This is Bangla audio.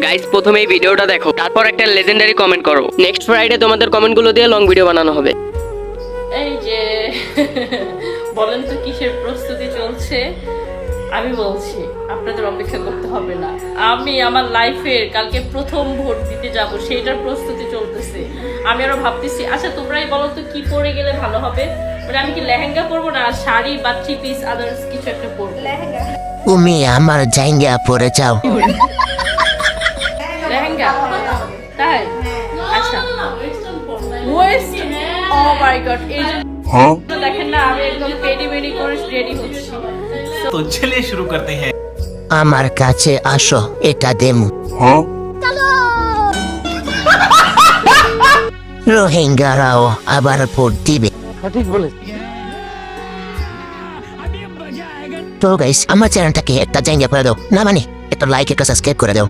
গাইস প্রথমে এই ভিডিওটা দেখো, তারপর একটা লেজেন্ডারি কমেন্ট করো। নেক্সট ফ্রাইডে তোমাদের কমেন্টগুলো দিয়ে লং ভিডিও বানানো হবে। এই যে বলেন তো কিসের প্রস্তুতি চলছে? আমি বলছি আপনাদের অপেক্ষা করতে হবে না, আমি আমার লাইফের কালকে প্রথম ভোট দিতে যাব, সেটার প্রস্তুতি চলতেছে। আমি আরো ভাবতেছি, আচ্ছা তোমরাই বলো তো কি পরে গেলে ভালো হবে। মানে আমি কি লেহেঙ্গা পরবো না শাড়ি বা থ্রি পিস আদার্স কিছু একটা পরবো? তুমি আমার জায়গা পরে যাও। লেহেঙ্গা তাই? আচ্ছা ওয়েস্ট, ও মাই গড, এই যে দেখেন না আমি একদম পেডি করে রেডি হচ্ছি। तो चलिए शुरू करते हैं। আমার কাছে আসো, এটা দেমু। রোহিঙ্গারাও আবার ভোট দিবে। তো গাইস, আমার চ্যানেলটাকে একটা জায়গা করে দাও, না মানে একটা লাইক একটা সাবস্ক্রাইব করে দাও।